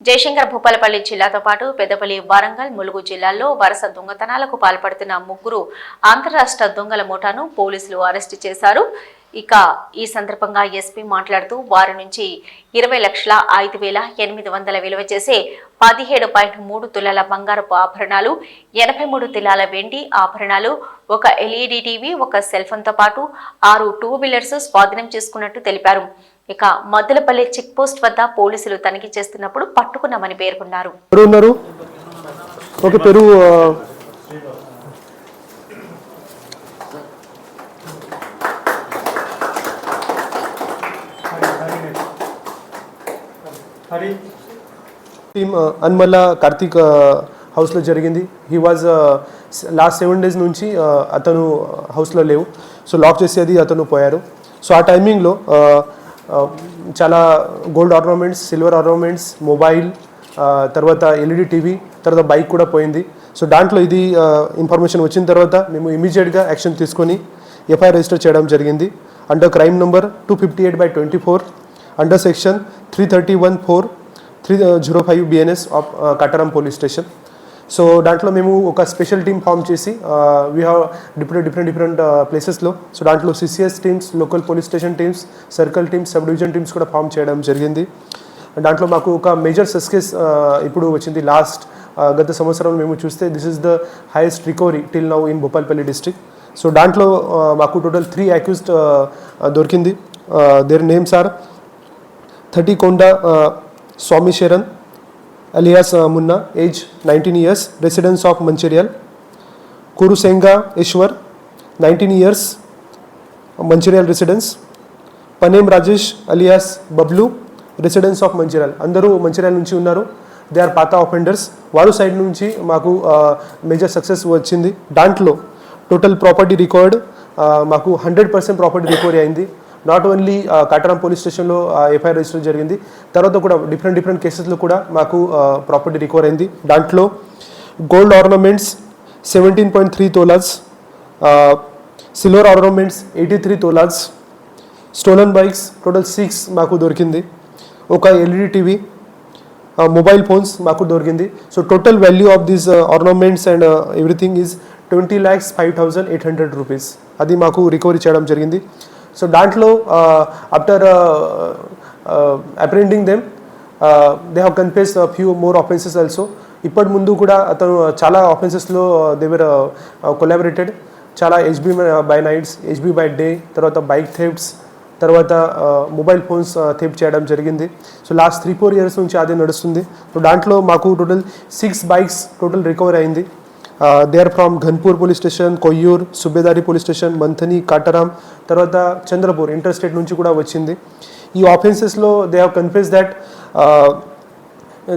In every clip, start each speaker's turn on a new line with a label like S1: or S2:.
S1: జయశంకర్ భూపాలపల్లి జిల్లాతో పాటు పెద్దపల్లి, వరంగల్, ములుగు జిల్లాల్లో వరుస దొంగతనాలకు పాల్పడుతున్న ముగ్గురు అంతరాష్ట్ర దొంగల ముఠాను పోలీసులు అరెస్టు చేశారు. ఇక ఈ సందర్భంగా ఎస్పీ మాట్లాడుతూ వారి నుంచి 20,05,800 విలువ చేసే 17.3 తులాల బంగారపు ఆభరణాలు, 83 తులాల వెండి ఆభరణాలు, ఒక ఎల్ఈడి టీవీ, ఒక సెల్ ఫోన్ తో పాటు 6 టూ వీలర్స్ స్వాధీనం చేసుకున్నట్టు తెలిపారు. ఇక మద్దలపల్లి చెక్ పోస్ట్ వద్ద పోలీసులు తనిఖీ చేస్తున్నప్పుడు పట్టుకున్నామని పేర్కొన్నారు.
S2: టీమ్ అన్మల్ల కార్తిక్ హౌస్లో జరిగింది. హీ వాజ్ లాస్ట్ 7 days నుంచి అతను హౌస్లో లేవు. సో లాక్ చేసి అది అతను పోయారు. సో ఆ టైమింగ్లో చాలా gold ornaments, silver ornaments, mobile, తర్వాత ఎల్ఈడి టీవీ, తర్వాత బైక్ కూడా పోయింది. సో దాంట్లో ఇది ఇన్ఫర్మేషన్ వచ్చిన తర్వాత మేము ఇమీడియట్గా యాక్షన్ తీసుకొని ఎఫ్ఐఆర్ రిజిస్టర్ చేయడం జరిగింది. Under crime number 258/24 under section 331(4)305 BNS of Kataram police station. So దాంట్లో మేము ఒక స్పెషల్ టీమ్ ఫామ్ చేసి వీ హ్యావ్ డిఫరెంట్ ప్లేసెస్లో. సో దాంట్లో CCS teams, local police station teams, circle teams, sub division teams కూడా ఫామ్ చేయడం జరిగింది. దాంట్లో మాకు ఒక మేజర్ సక్సెస్ ఇప్పుడు వచ్చింది. గత సంవత్సరం మేము చూస్తే this is the highest recovery till now in Bhupalpally district. So దాంట్లో మాకు టోటల్ 3 అక్యూజ్డ్ దొరికింది. Their names are Thatikonda Swamy Sharan alias Munna, age 19 years, residence of Mancherial. Kurusenga Ishwar, 19 years, Mancherial residence. Panem Rajesh alias Bablu, residence of Mancherial. Andaru Mancherial nunchi unnaru. They are pata offenders. Varu side nunchi maku major success vachindi. Dantlo total property recovered maku 100% property recovery ayindi. Not only Kataram police స్టేషన్లో FIR register జరిగింది, తర్వాత కూడా different కేసెస్లో కూడా మాకు property recover అయింది. దాంట్లో gold ornaments 17.3 tolas, silver ornaments 83 tolas, stolen bikes total 6 మాకు దొరికింది, ఒక ఎల్ఈడి టీవీ, మొబైల్ ఫోన్స్ మాకు దొరికింది. So total value of these ornaments and everything is 20,05,800 rupees. అది మాకు రికవరీ చేయడం జరిగింది. సో దాంట్లో after apprehending them they have confessed few more offences also. ఇప్పటి ముందు కూడా అతను చాలా ఆఫెన్సెస్లో దేవర్ కొలాబరేటెడ్. చాలా HB by nights, HB by day, తర్వాత బైక్ థెఫ్ట్స్, తర్వాత మొబైల్ ఫోన్స్ థెఫ్ట్ చేయడం జరిగింది. సో లాస్ట్ 3-4 years నుంచి అదే నడుస్తుంది. సో దాంట్లో మాకు టోటల్ 6 బైక్స్ టోటల్ రికవర్ అయింది. They are from Ghanpur police station, Koyyur, Subedari police station, Manthani, Kataram, తర్వాత చంద్రపూర్ ఇంటర్ స్టేట్ నుంచి కూడా వచ్చింది. ఈ ఆఫెన్సెస్లో they have confess that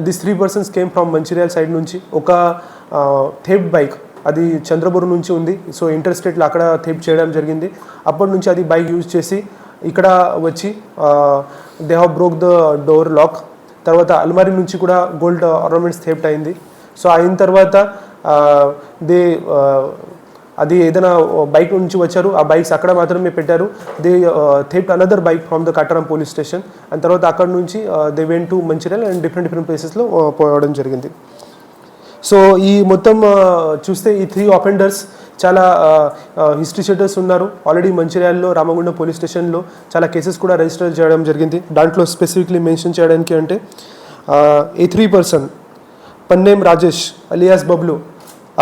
S2: this 3 persons came from Mancherial side నుంచి. ఒక థెఫ్ట్ బైక్ అది చంద్రపూర్ నుంచి ఉంది. సో ఇంటర్ స్టేట్లో అక్కడ థెఫ్ట్ చేయడం జరిగింది. అప్పటి నుంచి అది బైక్ యూజ్ చేసి ఇక్కడ వచ్చి they have broke the door lock. తర్వాత అల్మారీ నుంచి కూడా గోల్డ్ ఆర్నమెంట్స్ థెఫ్ట్ అయింది. సో అయిన తర్వాత అది ఏదైనా బైక్ నుంచి వచ్చారు, ఆ బైక్స్ అక్కడ మాత్రమే పెట్టారు. They theft another bike from the Kataram police station. And తర్వాత అక్కడ నుంచి they went to Mancherial and different ప్లేసెస్లో పోవడం జరిగింది. సో ఈ మొత్తం చూస్తే ఈ 3 అఫెండర్స్ చాలా హిస్టరీ షీటర్స్ ఉన్నారు. ఆల్రెడీ మంచిర్యాల్లో రామగుండం పోలీస్ స్టేషన్లో చాలా కేసెస్ కూడా రిజిస్టర్ చేయడం జరిగింది. దాంట్లో స్పెసిఫిక్లీ మెన్షన్ చేయడానికి అంటే ఏ 3 person పన్నేం రాజేష్ అలియాస్ బబ్లు,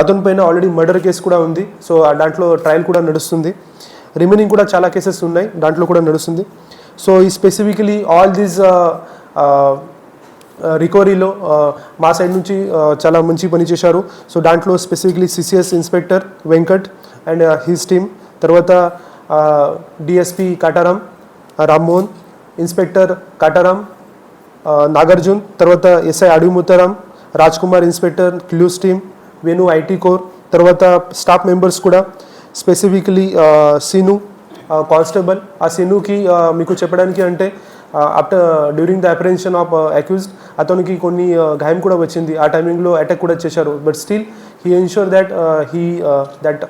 S2: అతని పైన ఆల్రెడీ మర్డర్ కేసు కూడా ఉంది. సో దాంట్లో ట్రయల్ కూడా నడుస్తుంది. రిమైనింగ్ కూడా చాలా కేసెస్ ఉన్నాయి, దాంట్లో కూడా నడుస్తుంది. సో ఈ స్పెసిఫికలీ ఆల్ దీస్ రికవరీలో మా సైడ్ నుంచి చాలా మంచి పని చేశారు. సో దాంట్లో specifically CCS inspector Venkat and his team, తర్వాత DSP కాటారాం రామ్మోహన్, ఇన్స్పెక్టర్ కాటారాం నాగార్జున్, తర్వాత SI Adavimutharam, Raj Kumar inspector clues team, Venu IT core, తర్వాత స్టాఫ్ మెంబర్స్ కూడా స్పెసిఫికలీ సీను కానిస్టేబుల్. ఆ సీనుకి మీకు చెప్పడానికి అంటే after during the apprehension of accused అతనికి కొన్ని గాయం కూడా వచ్చింది. ఆ టైమింగ్లో అటాక్ కూడా చేశారు. But still he ensure that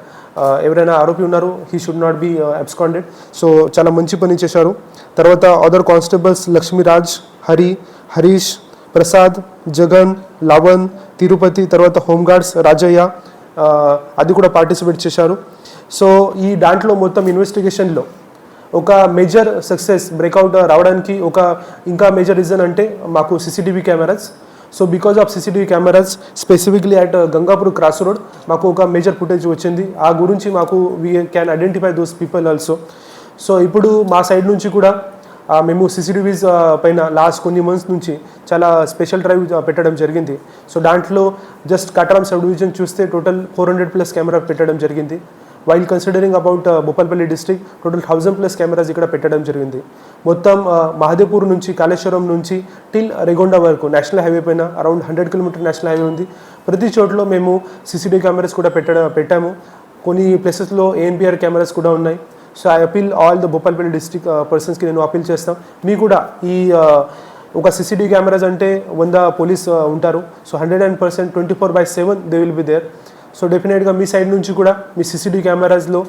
S2: ఎవరైనా ఆరోపి ఉన్నారు, he should not be absconded. So చాలా మంచి పని చేశారు. తర్వాత అదర్ కానిస్టేబుల్స్ లక్ష్మీరాజ్, హరీష్, ప్రసాద్, జగన్, లవన్, తిరుపతి, తర్వాత హోంగార్డ్స్ రాజయ్య అది కూడా పార్టిసిపేట్ చేశారు. సో ఈ దాంట్లో మొత్తం ఇన్వెస్టిగేషన్లో ఒక మేజర్ సక్సెస్ బ్రేక్అవుట్ రావడానికి ఒక ఇంకా మేజర్ రీజన్ అంటే మాకు CCTV cameras. So because of CCTV cameras specifically at Gangapur cross road మాకు ఒక మేజర్ ఫుటేజ్ వచ్చింది. ఆ గురించి మాకు we can identify those people also. So ఇప్పుడు మా సైడ్ నుంచి కూడా మేము సీసీటీవీస్ పైన లాస్ట్ కొన్ని మంత్స్ నుంచి చాలా స్పెషల్ డ్రైవ్ పెట్టడం జరిగింది. సో దాంట్లో జస్ట్ కటరం సబ్ డివిజన్ చూస్తే టోటల్ 400+ కెమెరా పెట్టడం జరిగింది. While considering about Bhupalpally district total 1000+ cameras ఇక్కడ పెట్టడం జరిగింది. మొత్తం మహదేపూర్ నుంచి కాళేశ్వరం నుంచి టిల్ రేగొండ వరకు నేషనల్ హైవే పైన అరౌండ్ 100 కిలోమీటర్ నేషనల్ హైవే ఉంది. ప్రతి చోట్ల మేము సీసీటీవీ కెమెరాస్ కూడా పెట్టాము. కొన్ని ప్లేసెస్లో ఏఎన్పిఆర్ కెమెరాస్ కూడా ఉన్నాయి. So I appeal all the Bhupalpally district పర్సన్స్కి నేను అపీల్ చేస్తాం, మీ కూడా ఈ ఒక సీసీటీవీ కెమెరాస్ అంటే 100 పోలీస్ ఉంటారు. So 100% 24/7 they will be there. So డెఫినెట్గా మీ సైడ్ నుంచి కూడా మీ సీసీటీవీ కెమెరాస్లో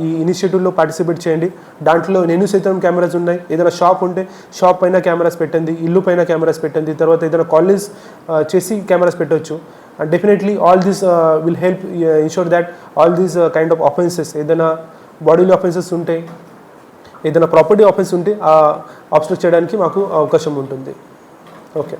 S2: ఈ ఇనిషియేటివ్లో పార్టిసిపేట్ చేయండి. దాంట్లో నేను సైతం కెమెరాస్ ఉన్నాయి. ఏదైనా షాప్ ఉంటే షాప్ పైన కెమెరాస్ పెట్టండి, ఇల్లు పైన కెమెరాస్ పెట్టండి, తర్వాత ఏదైనా కాలేజ్ చేసి కెమెరాస్ పెట్టవచ్చు. And definitely all this will help ensure that all these kind of offences, ఏదైనా బాడీలో ఆఫెన్సెస్ ఉంటే, ఏదైనా ప్రాపర్టీ ఆఫెన్స్ ఉంటే ఆ ఆబ్స్ట్రక్ట్ చేయడానికి మాకు అవకాశం ఉంటుంది. ఓకే.